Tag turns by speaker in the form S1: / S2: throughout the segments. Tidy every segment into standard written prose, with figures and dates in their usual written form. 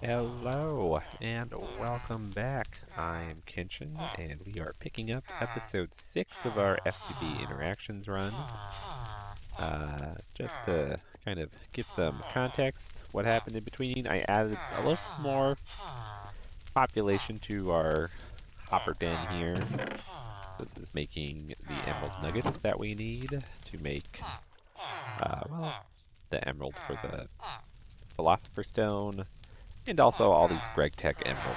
S1: Hello and welcome back. I'm Kenshin and we are picking up episode 6 of our FTB Interactions run. Just to kind of give some context, what happened in between, I added a little more population to our hopper den here. So this is making the emerald nuggets that we need to make, the emerald for the philosopher's stone. And also all these gregtech emerald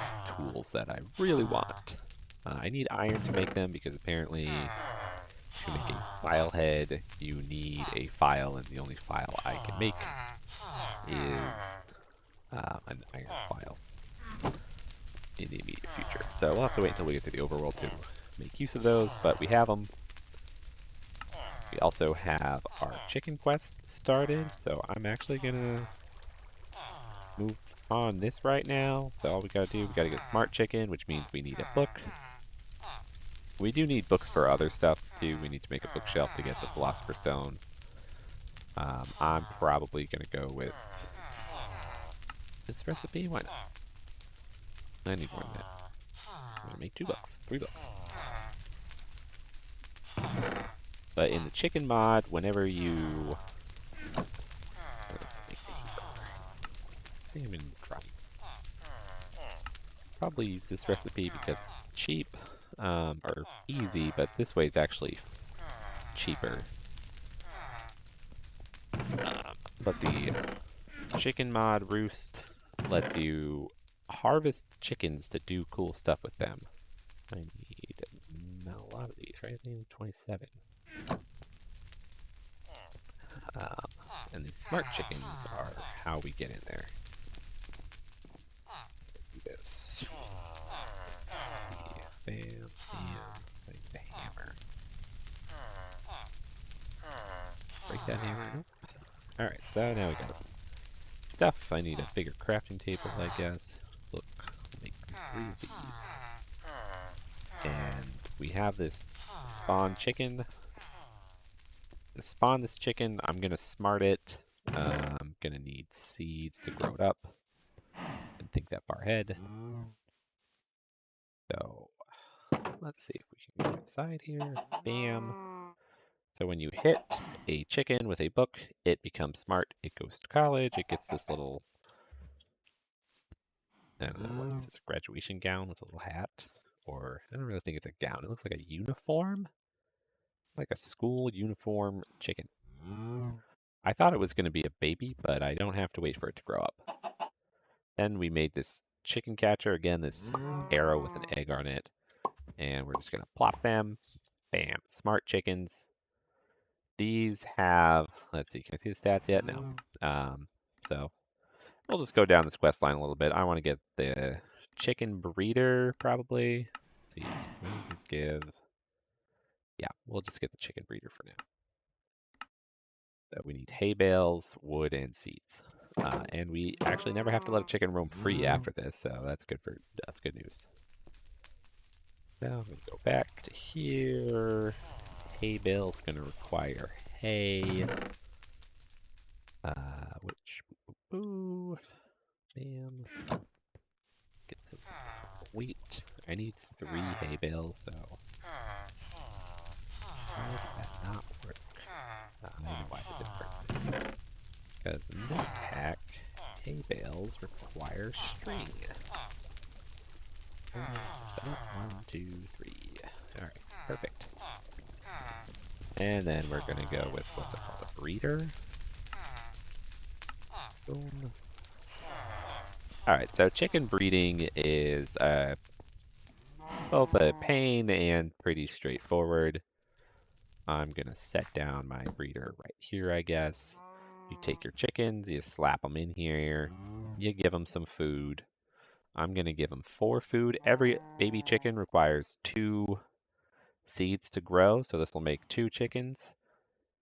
S1: tools that I really want. I need iron to make them because apparently to make a file head, you need a file, and the only file I can make is an iron file in the immediate future. So we'll have to wait until we get to the overworld to make use of those, but we have them. We also have our chicken quest started, so I'm actually gonna move on this right now. So all we gotta do, we gotta get smart chicken, which means we need a book. We do need books for other stuff too. We need to make a bookshelf to get the philosopher's stone. I'm probably gonna go with this recipe. Why not? I need more than that. I'm gonna make 2 books, 3 books. But in the chicken mod, whenever you salmon drop, probably use this recipe because it's cheap, or easy, but this way is actually cheaper. But the chicken mod Roost lets you harvest chickens to do cool stuff with them. I need a lot of these, right? I need 27. And these smart chickens are how we get in there. Do this. Bam, bam, like the hammer. Break that hammer. Nope. Alright, so now we got stuff. I need a bigger crafting table, I guess. Look, make 3 of these. And we have this spawn chicken. To spawn this chicken, I'm gonna smart it. I'm gonna need seeds to grow it up. And think that far ahead. So let's see if we can go inside here. Bam. So when you hit a chicken with a book, it becomes smart. It goes to college. It gets this little, I don't know, what is this, a graduation gown with a little hat? Or, I don't really think it's a gown. It looks like a uniform. Like a school uniform chicken. I thought it was going to be a baby, but I don't have to wait for it to grow up. Then we made this chicken catcher. Again, this arrow with an egg on it. And we're just going to plop them. Bam. Smart chickens. These have, let's see, can I see the stats yet? No. So we'll just go down this quest line a little bit. I want to get the chicken breeder, probably. Let's see, let's give, yeah, we'll just get the chicken breeder for now. So we need hay bales, wood, and seeds. And we actually never have to let a chicken roam free after this, so that's good news. Now I'm gonna go back to here. Hay bale's gonna require hay. Which, boo, bam. Get the wheat. I need 3 hay bales, so why did that not work? I know why it didn't work. Because in this pack, hay bales require string. Set up 1, 2, 3. Alright, perfect. And then we're gonna go with what's it called, a breeder. Boom. Alright, so chicken breeding is both a pain and pretty straightforward. I'm gonna set down my breeder right here, I guess. You take your chickens, you slap them in here, you give them some food. I'm gonna give them 4 food. Every baby chicken requires 2 seeds to grow, so this will make 2 chickens.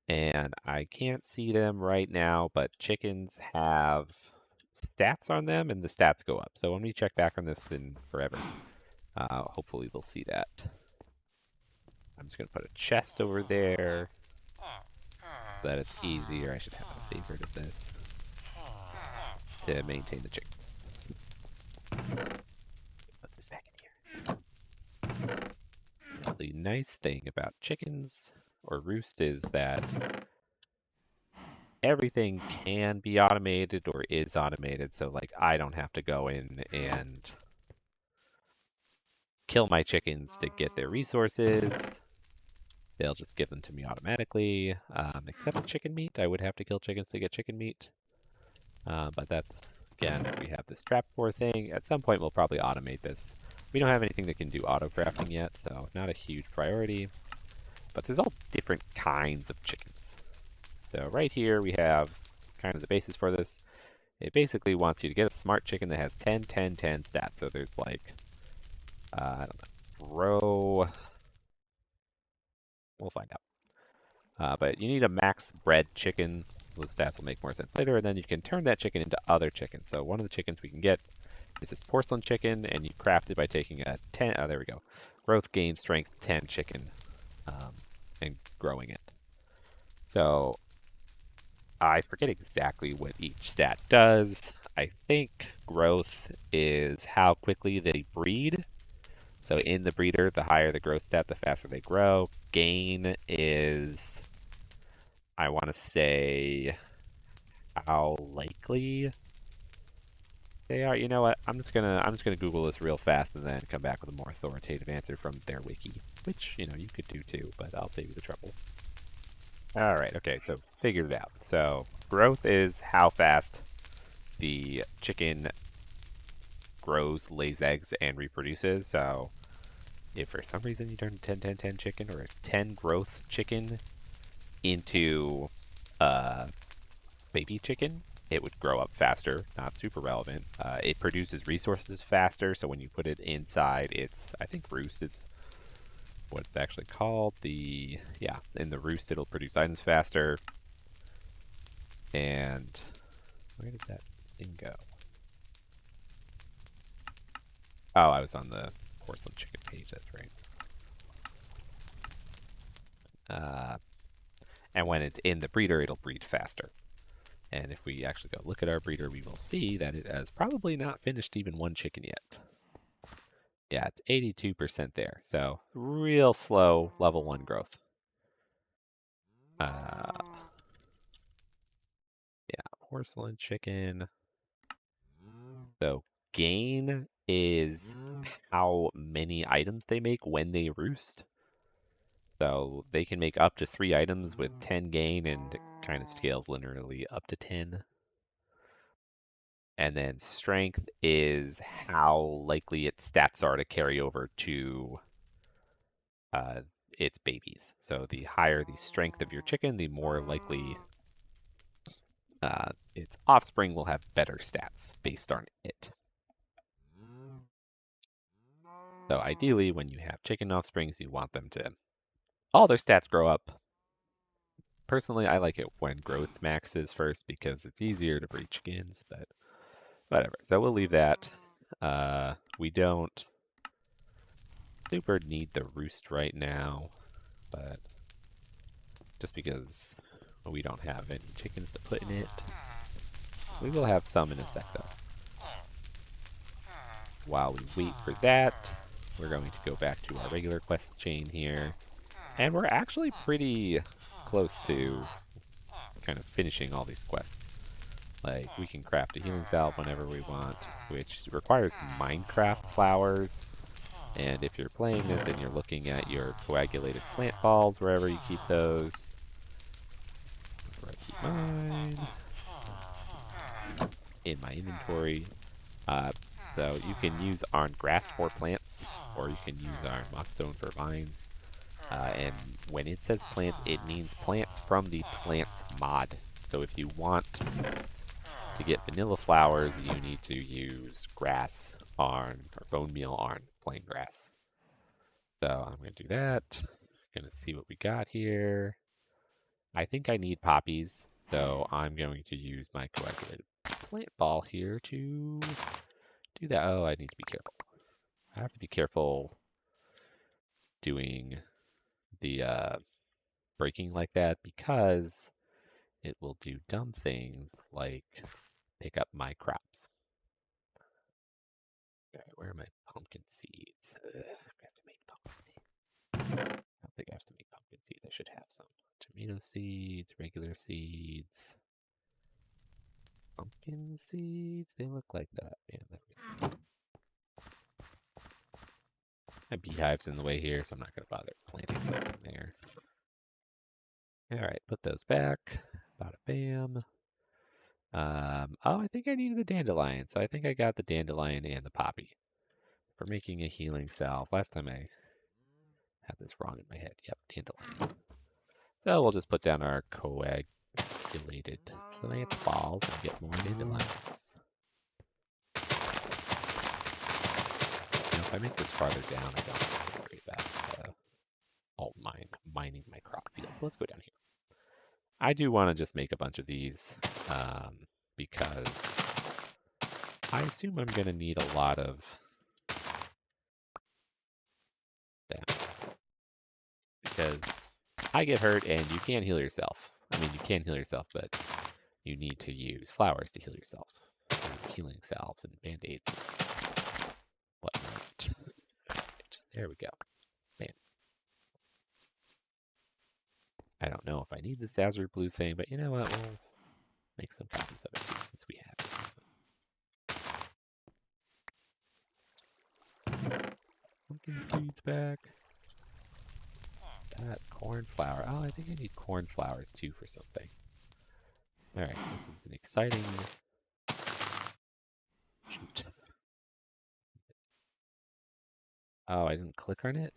S1: And I can't see them right now, but chickens have stats on them, and the stats go up. So when we check back on this in forever, hopefully we'll see that. I'm just going to put a chest over there so that it's easier. I should have a favorite of this to maintain the chickens. nice thing about chickens or roost is that everything can be automated or is automated. So like I don't have to go in and kill my chickens to get their resources. They'll just give them to me automatically. Except chicken meat, I would have to kill chickens to get chicken meat. But that's, again, we have this trap for thing. At some point, we'll probably automate this. We don't have anything that can do auto crafting yet, so not a huge priority. But there's all different kinds of chickens. So right here, we have kind of the basis for this. It basically wants you to get a smart chicken that has 10, 10, 10 stats. So there's like, I don't know, grow. We'll find out. But you need a max bred chicken. Those stats will make more sense later, and then you can turn that chicken into other chickens. So one of the chickens we can get is this porcelain chicken, and you craft it by taking a 10, oh, there we go, growth gain strength 10 chicken, and growing it. So I forget exactly what each stat does. I think growth is how quickly they breed. So in the breeder, the higher the growth stat, the faster they grow. Gain is, I want to say, how likely they are. You know what? I'm just gonna Google this real fast and then come back with a more authoritative answer from their wiki, which you could do too, but I'll save you the trouble. All right. Okay. So figured it out. So growth is how fast the chicken grows, lays eggs, and reproduces. So if for some reason you turn a 10, 10, 10 chicken or a 10 growth chicken into baby chicken, it would grow up faster. Not super relevant. It produces resources faster, so when you put it inside its, I think roost is what it's actually called. Yeah, in the roost it'll produce items faster. And where did that thing go? Oh, I was on the porcelain chicken page, that's right. And when it's in the breeder, it'll breed faster. And if we actually go look at our breeder, we will see that it has probably not finished even one chicken yet. Yeah, it's 82% there. So real slow level 1 growth. Yeah, porcelain chicken. So gain is how many items they make when they roost. So they can make up to 3 items with 10 gain, and it kind of scales linearly up to 10. And then strength is how likely its stats are to carry over to its babies. So the higher the strength of your chicken, the more likely its offspring will have better stats based on it. So ideally, when you have chicken offsprings, you want them to all their stats grow up. Personally, I like it when growth maxes first because it's easier to breed chickens, but whatever. So we'll leave that. We don't super need the roost right now, but just because we don't have any chickens to put in it. We will have some in a sec though. While we wait for that, we're going to go back to our regular quest chain here. And we're actually pretty close to kind of finishing all these quests. Like, we can craft a healing salve whenever we want, which requires Minecraft flowers. And if you're playing this and you're looking at your coagulated plant balls, wherever you keep those, that's where I keep mine, in my inventory. So you can use Iron Grass for plants, or you can use Iron Mossstone for vines. And when it says plants, it means plants from the plants mod. So if you want to get vanilla flowers, you need to use grass, iron, or bone meal, iron, plain grass. So I'm going to do that. Going to see what we got here. I think I need poppies, so I'm going to use my coagulated plant ball here to do that. Oh, I need to be careful. I have to be careful doing the breaking like that because it will do dumb things like pick up my crops. Okay, where are my pumpkin seeds? I have to make pumpkin seeds. seed. I should have some. Tomato seeds, regular seeds, pumpkin seeds. They look like that. Man, my beehive's in the way here, so I'm not going to bother planting something there. All right, put those back. Bada bam. Oh, I think I needed the dandelion, so I think I got the dandelion and the poppy for making a healing salve. Last time I had this wrong in my head. Yep, dandelion. So we'll just put down our coagulated plant balls and get more dandelions. Now, if I make this farther down, I don't have to worry about mining my crop field. So let's go down here. I do want to just make a bunch of these because I assume I'm going to need a lot of them. Because I get hurt and you can't heal yourself. I mean, you can heal yourself, but you need to use flowers to heal yourself. Healing salves and band-aids and whatnot. Right, there we go. Man. I don't know if I need this azure blue thing, but you know what? We'll make some copies of it too, since we have it. Pumpkin seeds back. That cornflower. Oh, I think I need cornflowers too for something. Alright, this is an exciting... Shoot. Oh, I didn't click on it?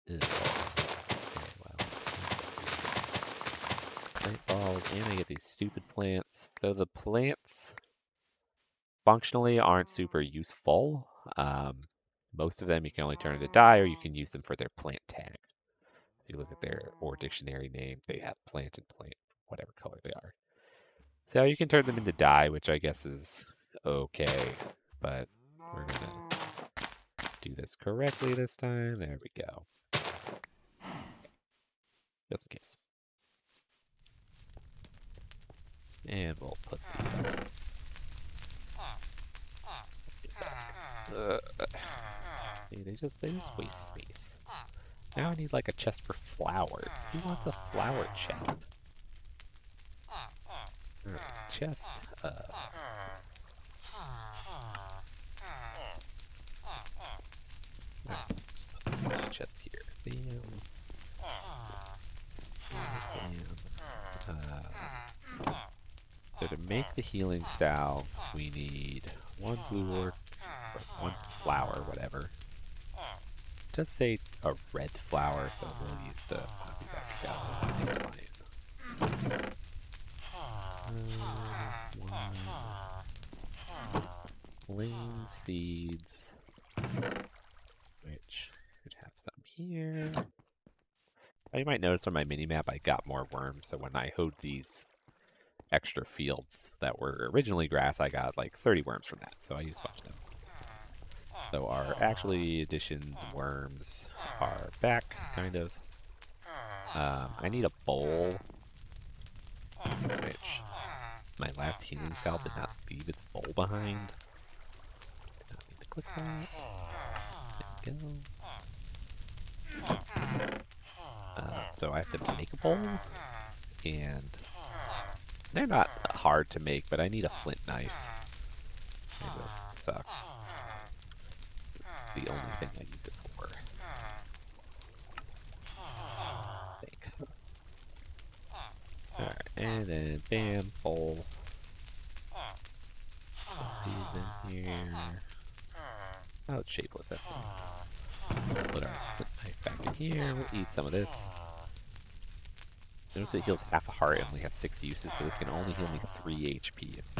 S1: Ew. Okay, well. Plant balls, and I get these stupid plants. So the plants functionally aren't super useful. Most of them you can only turn into dye, or you can use them for their plant tag. If you look at their or dictionary name, they have plant and plant, whatever color they are. So you can turn them into dye, which I guess is okay, but we're gonna do this correctly this time. There we go. Just in case. And we'll put see, they just waste space. Now I need like a chest for flowers. Who wants a flower chest? Alright, chest. Alright, just put the flower chest here. Bam. So to make the healing salve, we need one blue orc, or one flower, whatever. Just say a red flower, so we'll use the poppy that we got with the dandelion. Plain seeds, which should have some here. You might notice on my mini-map I got more worms, so when I hoed these extra fields that were originally grass, I got like 30 worms from that, so I used a bunch of them. So our actually additions worms are back, kind of. I need a bowl, which my last healing salve did not leave its bowl behind. Did not mean to click that. There we go. So I have to make a bowl, and they're not hard to make, but I need a flint knife. And this sucks. It's the only thing I use it for. I think. Alright, and then bam, bowl. Put these in here. Oh, it's shapeless, that's nice. Put our flint knife back in here. We'll eat some of this. Notice it heals half a heart and only has 6 uses, so this can only heal me 3 HP. It's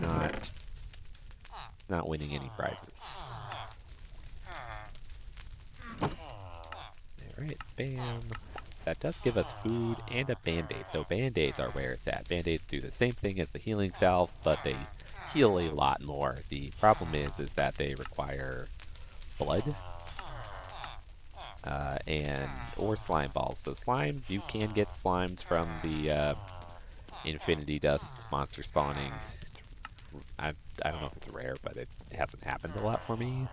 S1: not winning any prizes. Alright, bam. That does give us food and a band-aid, so band-aids are where it's at. Band-aids do the same thing as the healing salve, but they heal a lot more. The problem is that they require blood or slime balls. So slimes, you can get slimes from the infinity dust monster spawning. I don't know if it's rare, but it hasn't happened a lot for me.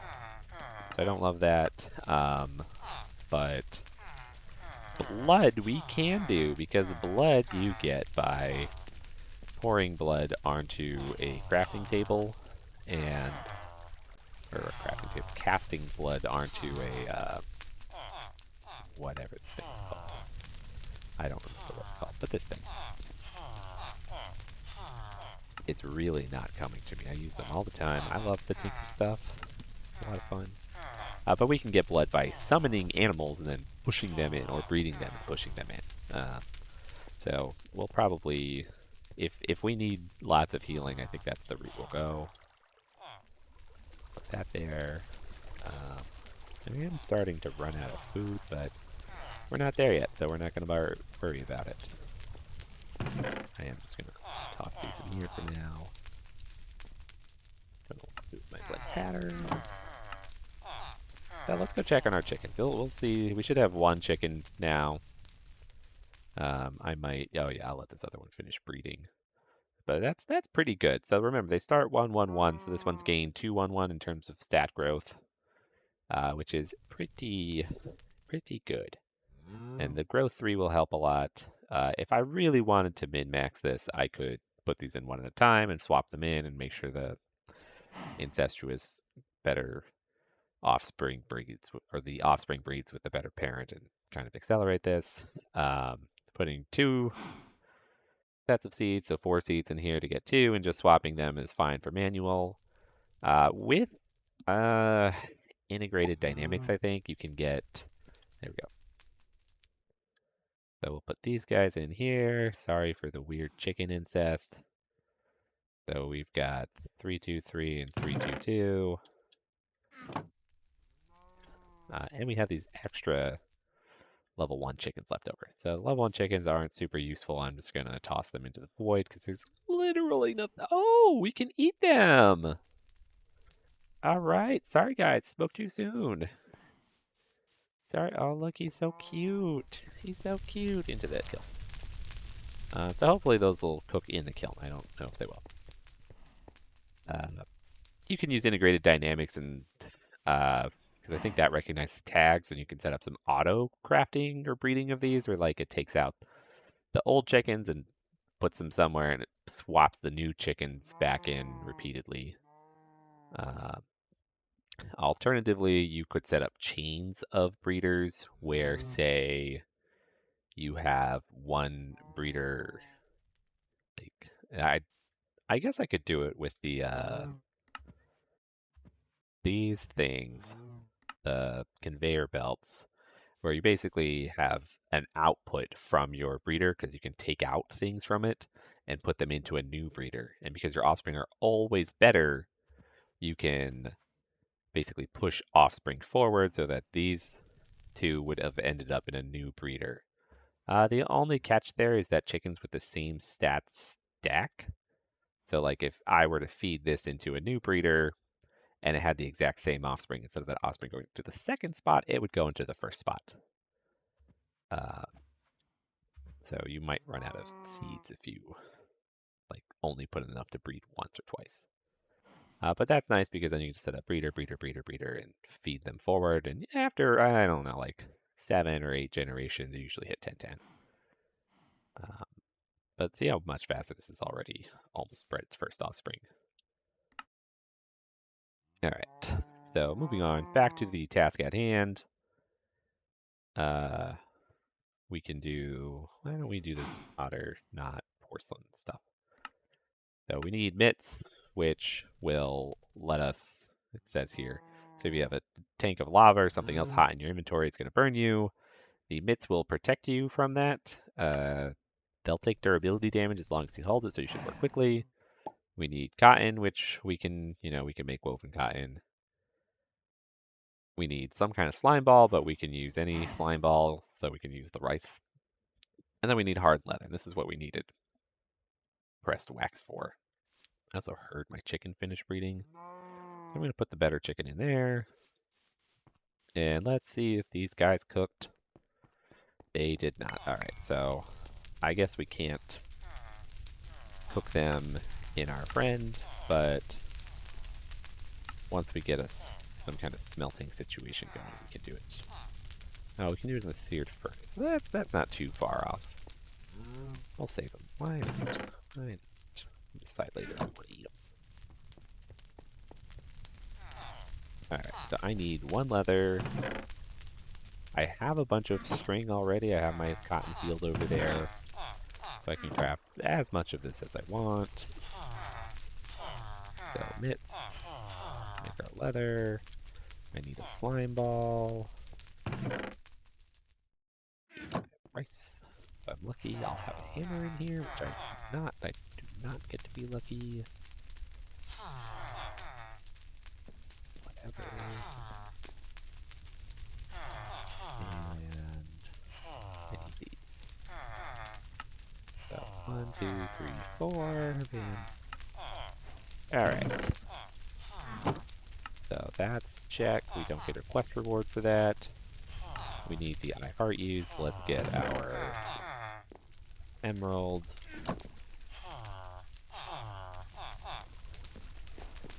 S1: So I don't love that. But blood we can do, because blood you get by pouring blood onto a crafting table and, or a crafting table, casting blood onto a, whatever this thing's called. I don't remember what it's called, but this thing. It's really not coming to me. I use them all the time. I love the tinker stuff. It's a lot of fun. But we can get blood by summoning animals and then pushing them in, or breeding them and pushing them in. So we'll probably, if we need lots of healing, I think that's the route we'll go. Put that there. I am starting to run out of food, but we're not there yet, so we're not going to worry about it. I am just going to toss these in here for now. Gonna move my blend patterns. So let's go check on our chickens. We'll see. We should have one chicken now. I might. Oh yeah, I'll let this other one finish breeding. But that's pretty good. So remember, they start 1-1-1. So this one's gained 2-1-1 in terms of stat growth, which is pretty good. And the growth 3 will help a lot. If I really wanted to min-max this, I could put these in one at a time and swap them in and make sure the incestuous better offspring breeds, or the offspring breeds with the better parent, and kind of accelerate this. Putting 2 sets of seeds, so 4 seeds in here to get 2, and just swapping them is fine for manual. With integrated dynamics, I think you can get, there we go. So we'll put these guys in here. Sorry for the weird chicken incest. So we've got 3-2-3 and 3-2-2. And we have these extra level 1 chickens left over. So level 1 chickens aren't super useful. I'm just going to toss them into the void because there's literally nothing. Oh, we can eat them. All right. Sorry, guys. Spoke too soon. Sorry. Oh, look. He's so cute. He's so cute. Into that kiln. So hopefully those will cook in the kiln. I don't know if they will. You can use integrated dynamics and because I think that recognizes tags, and you can set up some auto crafting or breeding of these, where like it takes out the old chickens and puts them somewhere, and it swaps the new chickens back in repeatedly. Alternatively, you could set up chains of breeders where, say, you have one breeder. Like, I guess I could do it with the these things, the conveyor belts, where you basically have an output from your breeder because you can take out things from it and put them into a new breeder. And because your offspring are always better, you can basically push offspring forward so that these two would have ended up in a new breeder. The only catch there is that chickens with the same stats stack. So like if I were to feed this into a new breeder and it had the exact same offspring, instead of that offspring going to the second spot, it would go into the first spot. So you might run out of seeds if you like only put enough to breed once or twice. But that's nice because then you can set up breeder, and feed them forward. And after, I don't know, like 7 or 8 generations, you usually hit 10-10. But see how much faster this is already almost bred its first offspring. All right, so moving on back to the task at hand. We can do, why don't we do this otter, not porcelain stuff? So we need mitts, which will let us, it says here, so if you have a tank of lava or something else hot in your inventory, it's going to burn you. The mitts will protect you from that. They'll take durability damage as long as you hold it, so you should work quickly. We need cotton, which we can, we can make woven cotton. We need some kind of slime ball, but we can use any slime ball, so we can use the rice. And then we need hard leather. This is what we needed pressed wax for. I also heard my chicken finish breeding. I'm going to put the better chicken in there. And let's see if these guys cooked. They did not. Alright, so I guess we can't cook them in our friend, but once we get us some kind of smelting situation going, we can do it. Oh, we can do it in the seared furnace. That's not too far off. We'll save them. Why not? Why not? We'll decide later if we want to eat them. Alright, so I need one leather. I have a bunch of string already. I have my cotton field over there. So I can craft as much of this as I want. So mitts. Make our leather. I need a slime ball. Rice. If I'm lucky, I'll have a hammer in here, which I do not. I do not get to be lucky. Whatever. And I need these. So 1, 2, 3, 4. Alright. So that's check. We don't get a quest reward for that. We need the I heart you, so let's get our emerald.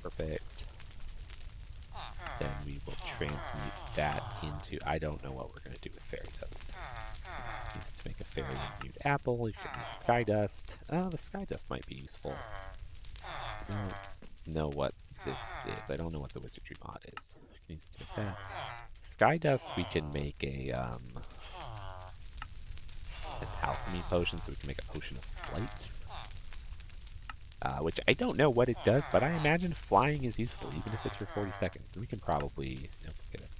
S1: Perfect. Then we will transmute that into... I don't know what we're going to do with fairy dust. Use it to make a fairy mute apple. You can use sky dust. Oh, the sky dust might be useful. I don't know what this is. I don't know what the wizardry mod is. I can use it to make that. Sky dust, we can make an alchemy potion, so we can make a potion of flight. Which I don't know what it does, but I imagine flying is useful, even if it's for 40 seconds. We can probably... Nope, look at this.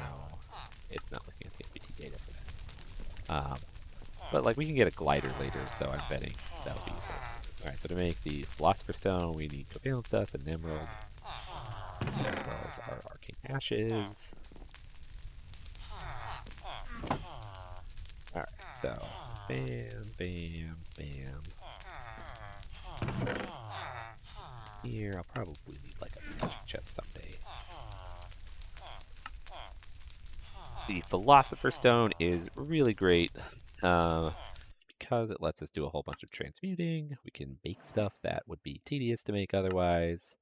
S1: No, it's not looking at the NPT data for that. But like we can get a glider later, so I'm betting that'll be useful. Alright, so to make the Philosopher's Stone, we need covalent dust and an emerald, as well as our arcane ashes. Alright, so bam, bam, bam. Here, I'll probably need like a magic chest someday. The Philosopher's Stone is really great because it lets us do a whole bunch of transmuting. We can bake stuff that would be tedious to make otherwise.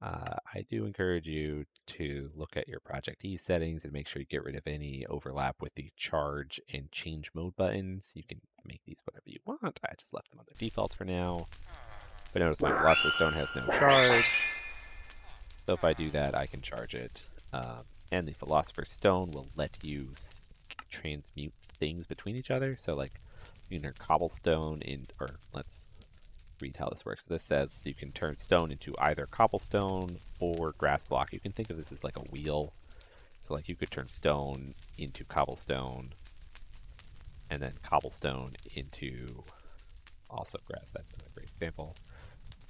S1: I do encourage you to look at your Project E settings and make sure you get rid of any overlap with the charge and change mode buttons. You can make these whatever you want. I just left them on their defaults for now. But notice my Philosopher's Stone has no charge. So if I do that, I can charge it. And the Philosopher's Stone will let you transmute things between each other. So like you can turn cobblestone or let's read how this works. So this says you can turn stone into either cobblestone or grass block. You can think of this as like a wheel. So like you could turn stone into cobblestone and then cobblestone into also grass. That's another great example.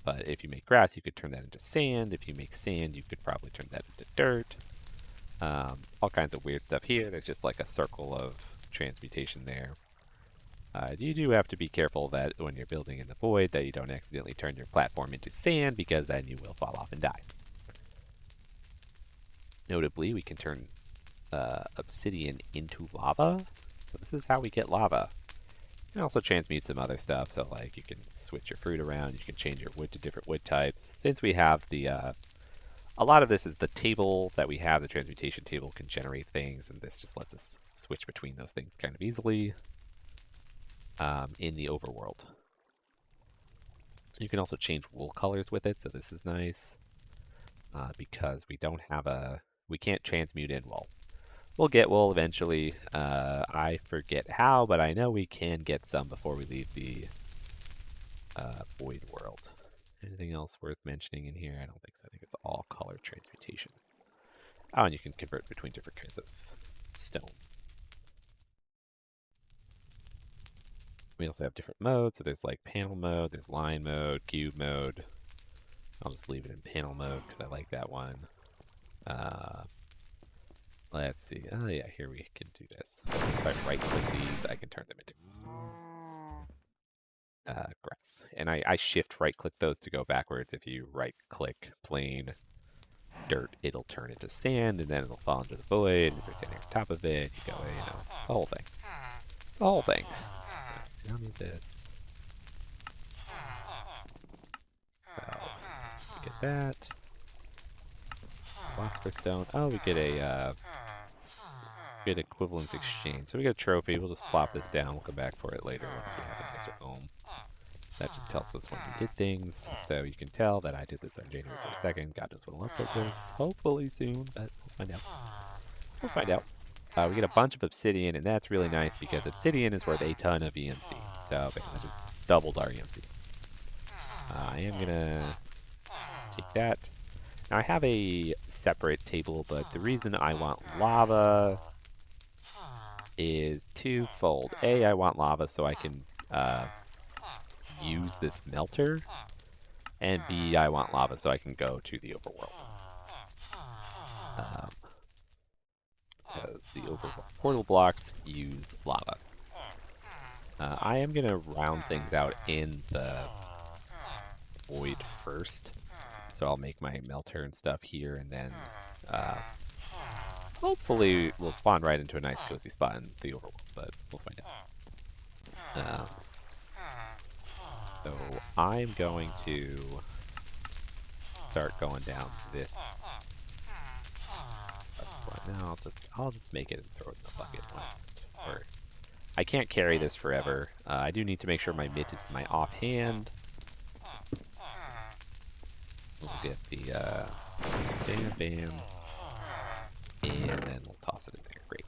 S1: But if you make grass, you could turn that into sand. If you make sand, you could probably turn that into dirt. All kinds of weird stuff here. There's just like a circle of transmutation there. You do have to be careful that when you're building in the void that you don't accidentally turn your platform into sand because then you will fall off and die. Notably, we can turn obsidian into lava. So this is how we get lava. You can also transmute some other stuff. So like you can switch your fruit around. You can change your wood to different wood types. Since we have the... a lot of this is the table that we have. The transmutation table can generate things. And this just lets us switch between those things kind of easily. In the overworld. You can also change wool colors with it, so this is nice. Because we don't have we can't transmute in wool. We'll get wool eventually. I forget how, but I know we can get some before we leave the void world. Anything else worth mentioning in here? I don't think so. I think it's all color transmutation. Oh, and you can convert between different kinds of stone. We also have different modes. So there's like panel mode, there's line mode, cube mode. I'll just leave it in panel mode because I like that one. Let's see. Oh yeah, here we can do this. So if I right click these, I can turn them into grass. And I shift right click those to go backwards. If you right click plain dirt, it'll turn into sand and then it'll fall into the void. If you're standing on top of it, you go, you know, the whole thing. It's the whole thing. Right, I'll need this. So, get that. blocks per stone. Oh, we get a get equivalence exchange. So we get a trophy. We'll just plop this down. We'll come back for it later once we have a nicer home. That just tells us when we did things. So you can tell that I did this on January 22nd. God knows when I'll upload this. Hopefully soon, but we'll find out. We'll find out. We get a bunch of obsidian, and that's really nice because obsidian is worth a ton of EMC. So bam, that just doubled our EMC. I am gonna take that. Now I have a separate table, but the reason I want lava is twofold. A, I want lava so I can use this melter, and B, I want lava so I can go to the overworld. Because the overworld portal blocks use lava. I am gonna round things out in the void first. So I'll make my melter and stuff here, and then hopefully we'll spawn right into a nice cozy spot in the overworld, but we'll find out. So I'm going to start going down this. No, I'll just make it and throw it in the bucket. Or I can't carry this forever. I do need to make sure my mitt is in my offhand. We'll get the bam bam, and then we'll toss it in there. Great.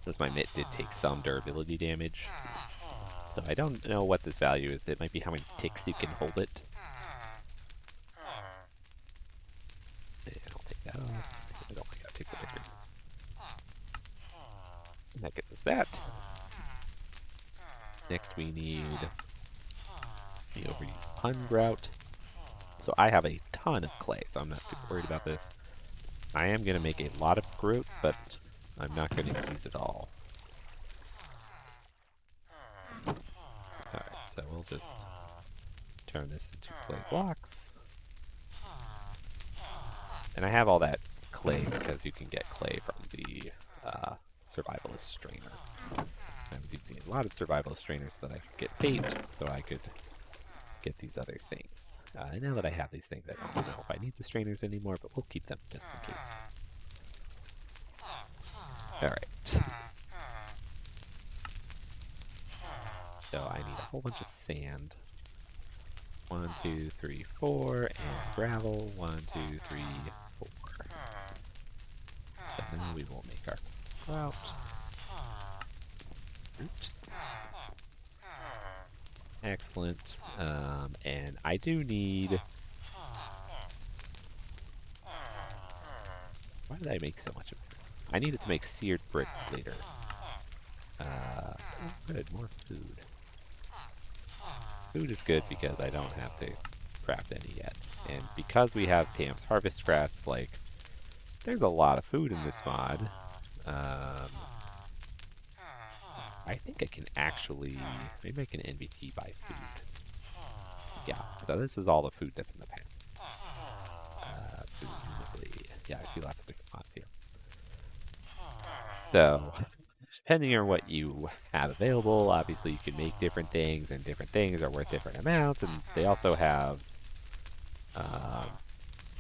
S1: Because my mitt did take some durability damage. So I don't know what this value is. It might be how many ticks you can hold it. And I'll take that off. I don't like how it takes up my screen. And that gets us that. Next we need the overused ungrout. So I have a ton of clay, so I'm not super worried about this. I am going to make a lot of grout, but I'm not going to use it all. Alright, so we'll just turn this into clay blocks. And I have all that clay because you can get clay from the survivalist strainer. I was using a lot of survivalist strainers so that I could get bait, so I could get these other things. And now that I have these things, I don't know if I need the strainers anymore, but we'll keep them just in case. Alright. So I need a whole bunch of sand. 1, 2, 3, 4, and gravel. 1, 2, 3, 4. And then we will make our grout. Excellent. And I do need... Why did I make so much of this? I need it to make seared brick later. Good, more food. Food is good because I don't have to craft any yet. And because we have Pam's Harvest Grasp, like, there's a lot of food in this mod. I think I can actually, maybe I can NVT buy food. Yeah, so this is all the food that's in the pan. Presumably, yeah, I see lots of different mods here. So, depending on what you have available, obviously you can make different things, and different things are worth different amounts, and they also have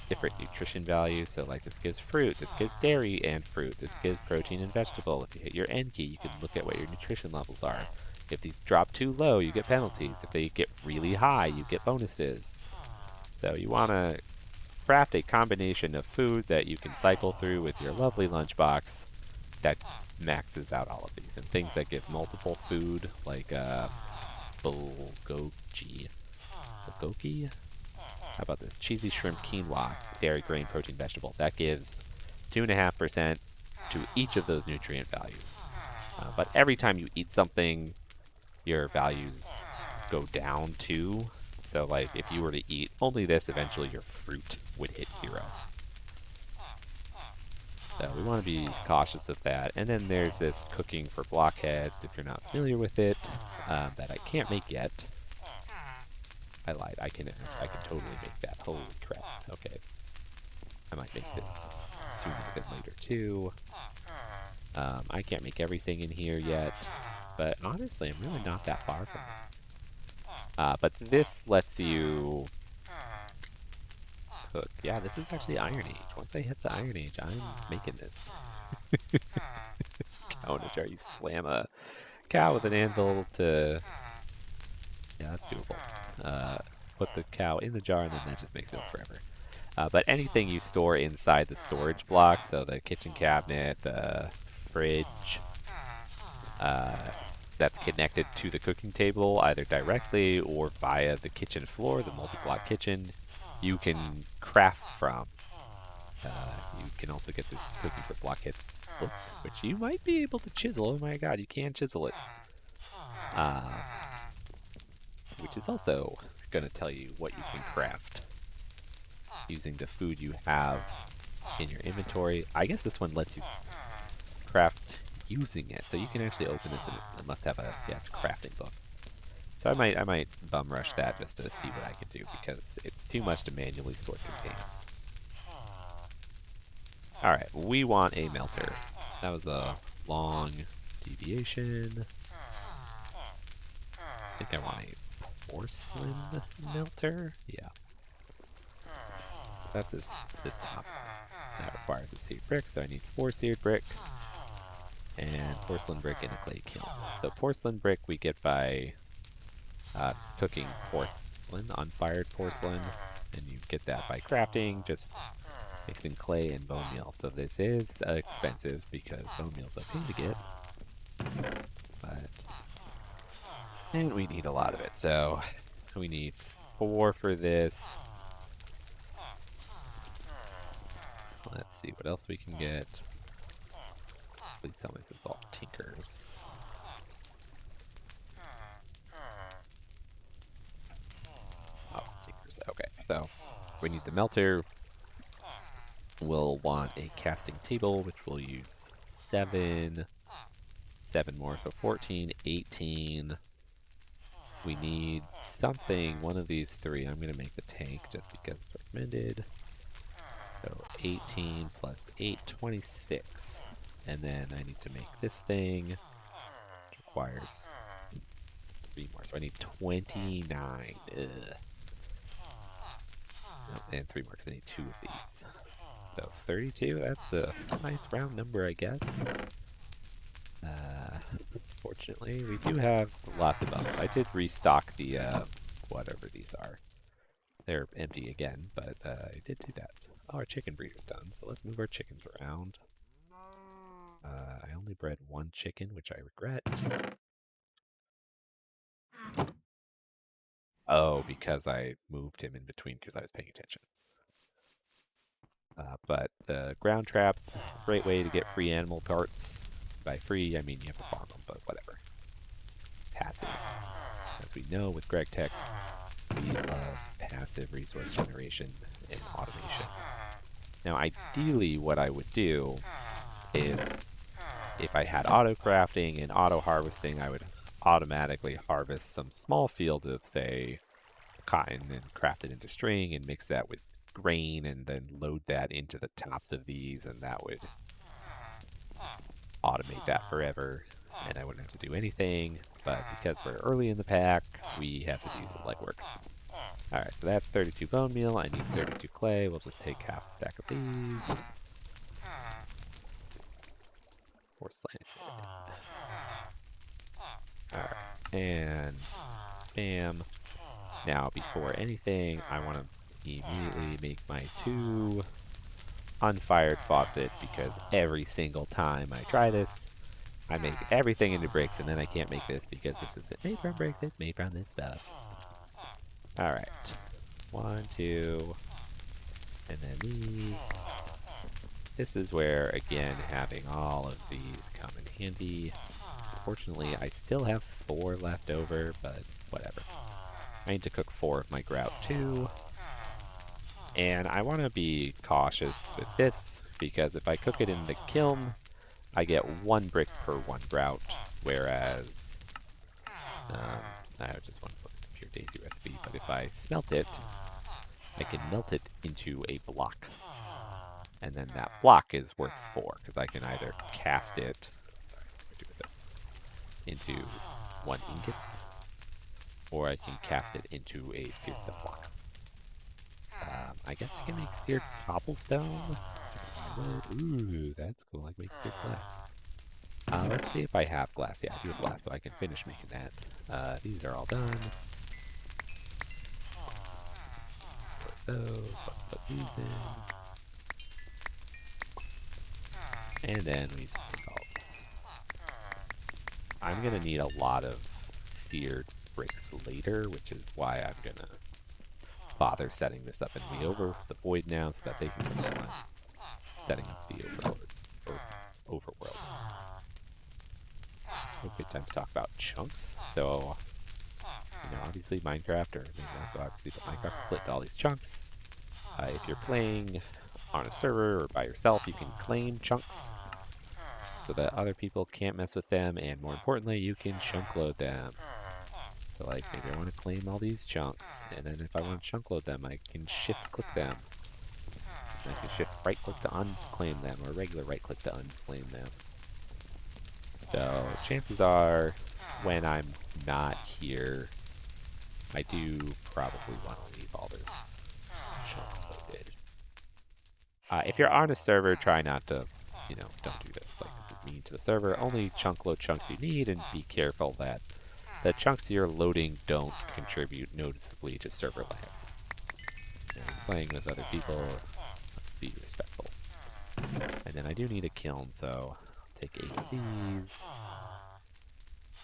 S1: different nutrition values. So like this gives fruit, this gives dairy and fruit, this gives protein and vegetable. If you hit your N key, you can look at what your nutrition levels are. If these drop too low, you get penalties. If they get really high, you get bonuses. So you want to craft a combination of food that you can cycle through with your lovely lunchbox that maxes out all of these. And things that give multiple food, like bulgogi. Bulgogi? How about this? Cheesy shrimp quinoa, dairy, grain, protein, vegetable. That gives 2.5% to each of those nutrient values. But every time you eat something, your values go down too. So like if you were to eat only this, eventually your fruit would hit 0. So we want to be cautious of that. And then there's this cooking for blockheads, if you're not familiar with it, that I can't make yet. I lied. I can totally make that. Holy crap. Okay. I might make this sooner than later too. I can't make everything in here yet, but honestly, I'm really not that far from this. But this lets you So yeah, this is actually Iron Age. Once I hit the Iron Age, I'm making this. Cow in a jar. You slam a cow with an anvil to... Yeah, that's doable. Uh, Put the cow in the jar and then that just makes milk forever. But anything you store inside the storage block, so the kitchen cabinet, the fridge, uh, that's connected to the cooking table, either directly or via the kitchen floor, the multi-block kitchen, you can craft from. You can also get this cooking for blockheads book, which you might be able to chisel. Oh my god, you can chisel it. Which is also going to tell you what you can craft using the food you have in your inventory. I guess this one lets you craft using it, so you can actually open this and it must have a, yeah, it's a crafting book. So I might bum rush that just to see what I can do because it's too much to manually sort containers. All right, we want a melter. That was a long deviation. I think I want a porcelain melter. Yeah, that's this top one. That requires a seared brick, so I need 4 seared brick and porcelain brick in a clay kiln. So porcelain brick we get by cooking porcelain, unfired porcelain, and you get that by crafting, just mixing clay and bone meal. So this is expensive because bone meal's a pain to get, but and we need a lot of it. So we need 4 for this. Let's see what else we can get. Please tell me this is all tinkers. Oh, tinkers. Okay, so we need the melter. We'll want a casting table, which we'll use 7. 7 more, so 14, 18. We need something, one of these 3. I'm going to make the tank just because it's recommended. So 18 plus 8, 26. And then I need to make this thing, which requires 3 more. So I need 29. Ugh. No, and 3 more because I need 2 of these. So 32, that's a nice round number, I guess. Fortunately, we do have lots of bones. I did restock the, whatever these are. They're empty again, but I did do that. Oh, our chicken breeder's done, so let's move our chickens around. I only bred 1 chicken, which I regret. Oh, because I moved him in between because I was paying attention. But the ground traps, great way to get free animal parts. By free, I mean you have to farm them, but whatever. Passive. As we know with gregtech, we love passive resource generation and automation. Now, ideally, what I would do is if I had auto crafting and auto harvesting, I would automatically harvest some small field of, say, cotton and craft it into string and mix that with grain and then load that into the tops of these, and that would automate that forever. And I wouldn't have to do anything, but because we're early in the pack, we have to do some legwork. Alright, so that's 32 bone meal. I need 32 clay. We'll just take half a stack of these. Porcelain. Alright, and bam. Now, before anything, I want to immediately make my 2 unfired faucet because every single time I try this, I make everything into bricks and then I can't make this because this isn't made from bricks, it's made from this stuff. Alright. 1, 2, and then these. This is where, again, having all of these come in handy. Fortunately, I still have 4 left over, but whatever. I need to cook 4 of my grout too. And I want to be cautious with this, because if I cook it in the kiln, I get 1 brick per 1 grout, whereas I just want to look at the Pure Daisy recipe, but if I smelt it, I can melt it into a block. And then that block is worth 4, because I can either cast it into 1 ingot, or I can cast it into a seared stone block. I guess I can make seared cobblestone. Wood. Ooh, that's cool. I can make seared glass. Let's see if I have glass. Yeah, I do have glass, so I can finish making that. These are all done. For those, let's put these in. And then we just take all this. I'm gonna need a lot of seared bricks later, which is why I'm gonna bother setting this up in the void now so that they can keep on setting up the overlord or overworld. Okay, time to talk about chunks. So, obviously Minecraft, or maybe not so obviously, but Minecraft is split into all these chunks. If you're playing on a server or by yourself, you can claim chunks so that other people can't mess with them, and more importantly, you can chunk load them. So like maybe I want to claim all these chunks, and then if I want to chunk load them, I can shift click them. And I can shift right click to unclaim them, or regular right click to unclaim them. So chances are when I'm not here, I do probably want to leave all this chunk loaded. If you're on a server, try not to, don't do this. Like, this is mean to the server. Only chunk load chunks you need, and be careful that the chunks you're loading don't contribute noticeably to server lag. You're playing with other people, let's be respectful. And then I do need a kiln, so I'll take 8 of these.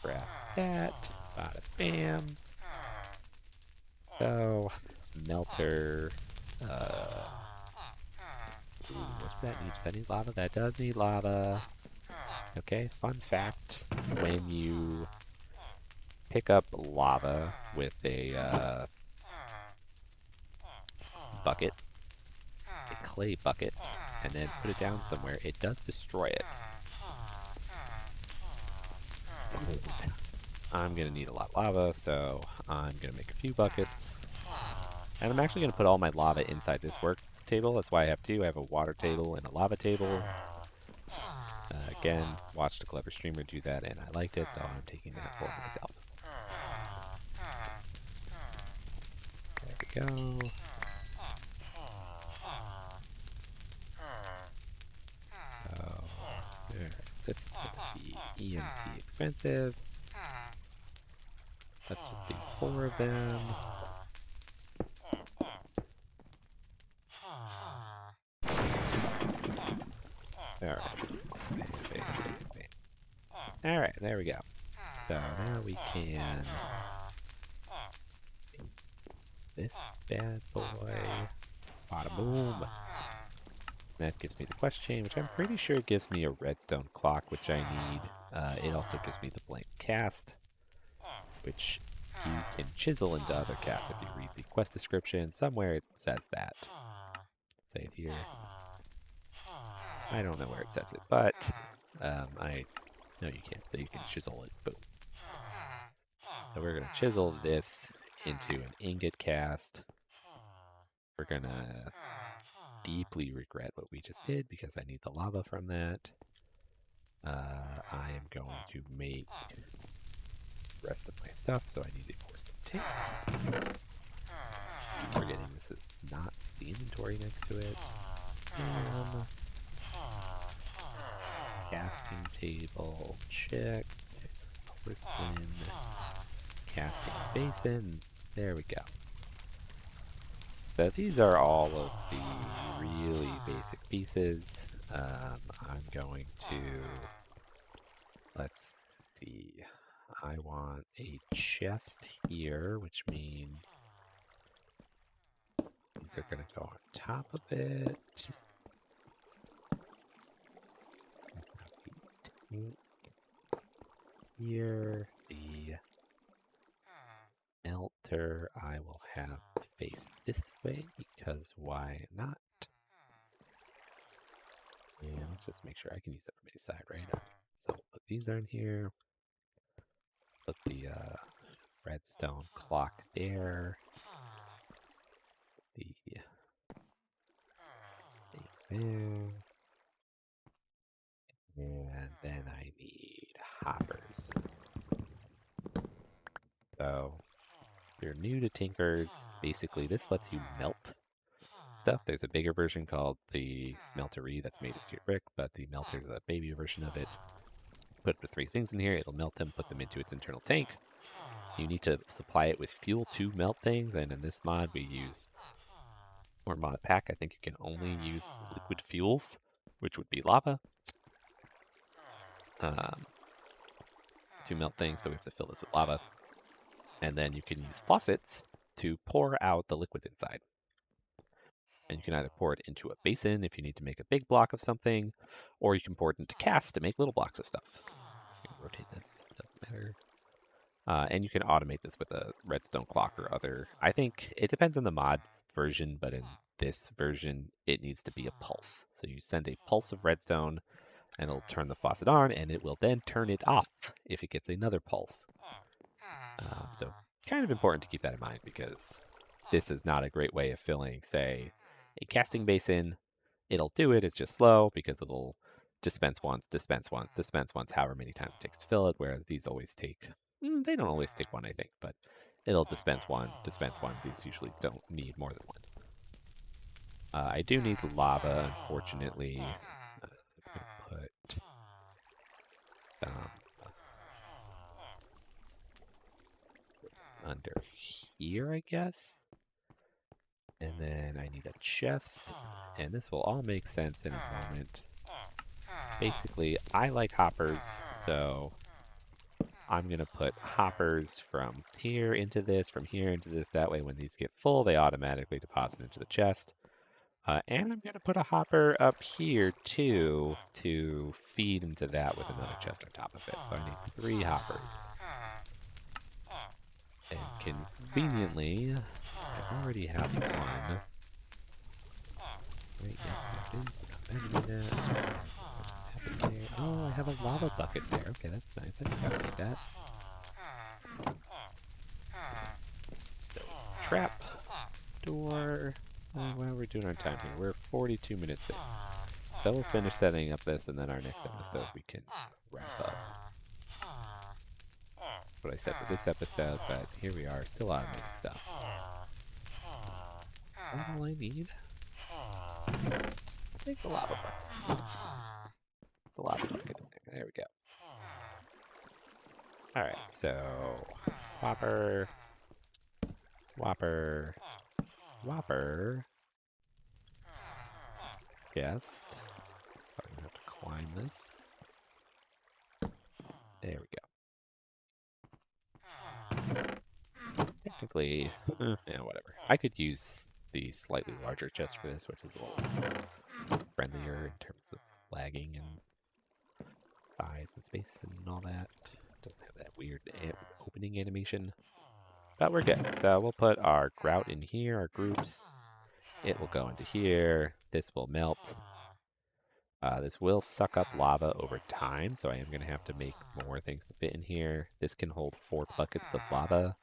S1: Craft that. Bada bam. So, melter. Ooh, what does that need? Does that need lava? That does need lava. Okay, fun fact. When you pick up lava with a bucket, a clay bucket, and then put it down somewhere, it does destroy it. I'm going to need a lot of lava, so I'm going to make a few buckets. And I'm actually going to put all my lava inside this work table. That's why I have two. I have a water table and a lava table. Again, watched a clever streamer do that, and I liked it, so I'm taking that for myself. There we go. So, alright, this is going to be EMC expensive. Let's just do 4 of them. Alright. Bang, bang, bang, bang. Alright, there we go. So now we can make this bad boy. Bada boom. That gives me the quest chain, which I'm pretty sure gives me a redstone clock, which I need. It also gives me the blank cast, which you can chisel into other casts if you read the quest description. Somewhere it says that. Say it here. I don't know where it says it, but I know you can. So you can chisel it. Boom. So we're going to chisel this into an ingot cast. We're going to deeply regret what we just did because I need the lava from that. I am going to make the rest of my stuff, so I need a porcelain tip. Keep forgetting this is not the inventory next to it. Casting table, check. Porcelain. Casting basin. There we go. So these are all of the really basic pieces. I'm going to, let's see, I want a chest here, which means these are going to go on top of it. Tank here, the melter I will have face this way because why not? And let's just make sure I can use that from any side, right? Okay. So we'll put these in here. Put the redstone clock there. The thing there. And then I need hoppers. So if you're new to Tinkers, basically this lets you melt stuff. There's a bigger version called the smeltery that's made of seared brick, but the melter's a baby version of it. Put the 3 things in here, it'll melt them, put them into its internal tank. You need to supply it with fuel to melt things, and in this mod we use, or mod pack, I think you can only use liquid fuels, which would be lava, to melt things, so we have to fill this with lava. And then you can use faucets to pour out the liquid inside. And you can either pour it into a basin if you need to make a big block of something, or you can pour it into casts to make little blocks of stuff. You can rotate this, doesn't matter. And you can automate this with a redstone clock or other. I think it depends on the mod version, but in this version, it needs to be a pulse. So you send a pulse of redstone, and it'll turn the faucet on, and it will then turn it off if it gets another pulse. So kind of important to keep that in mind, because this is not a great way of filling, say, a casting basin. It'll do it, it's just slow because it'll dispense once, dispense once, dispense once, however many times it takes to fill it, where these always take, they don't always take one, I think, but it'll dispense one, dispense one. These usually don't need more than one. I do need lava, unfortunately. I'm going to put under here, I guess. And then I need a chest, and this will all make sense in a moment. Basically, I like hoppers, so I'm going to put hoppers from here into this, from here into this. That way when these get full, they automatically deposit into the chest. And I'm going to put a hopper up here, too, to feed into that with another chest on top of it. So I need 3 hoppers. And conveniently, I already have one. Right, yep, there it is. I'm not imagining that. Oh, I have a lava bucket there. Okay, that's nice. I forgot about that. So, trap, door. Well, we're doing our time here. We're 42 minutes in. So we'll finish setting up this, and then our next episode we can wrap up. That's what I said for this episode, but here we are, still automating stuff. Is that all I need? Take the lava bucket. The lava bucket in there. There we go. Alright, so Whopper, Whopper, Whopper. Yes. I'm gonna have to climb this. There we go. Technically, yeah, whatever. I could use the slightly larger chest for this, which is a little friendlier in terms of lagging and size and space and all that. Doesn't have that weird opening animation. But we're good. So we'll put our grout in here, our groups. It will go into here. This will melt. This will suck up lava over time, so I am going to have to make more things to fit in here. This can hold 4 buckets of lava.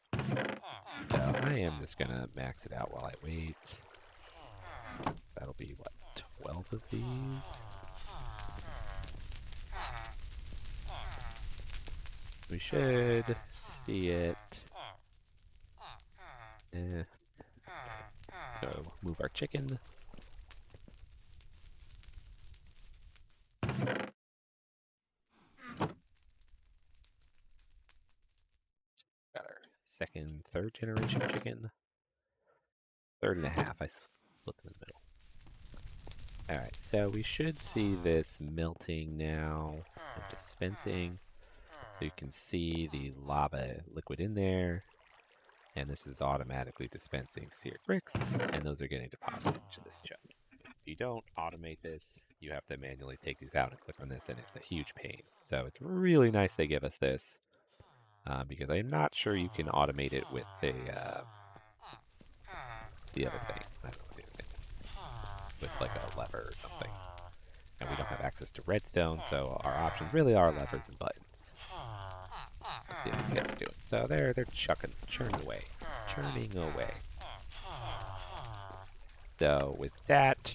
S1: So I am just going to max it out while I wait. That'll be, what, 12 of these? We should see it. So move our chicken. Got our second, third generation chicken. Third and a half, I split them in the middle. Alright, so we should see this melting now and dispensing. So you can see the lava liquid in there. And this is automatically dispensing seared bricks, and those are getting deposited into this chest. If you don't automate this, you have to manually take these out and click on this, and it's a huge pain. So it's really nice they give us this, because I'm not sure you can automate it with the other thing. I don't know what the other thing is. With like a lever or something. And we don't have access to redstone, so our options really are levers and buttons. Let's see if we can get to do it. So they're churning away. Churning away. So with that,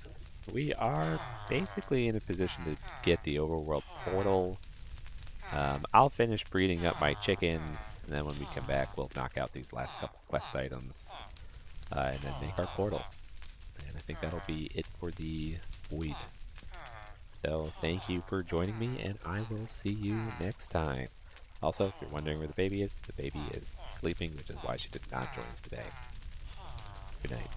S1: we are basically in a position to get the overworld portal. I'll finish breeding up my chickens, and then when we come back, we'll knock out these last couple quest items, and then make our portal. And I think that'll be it for the void. So thank you for joining me, and I will see you next time. Also, if you're wondering where the baby is sleeping, which is why she did not join us today. Good night.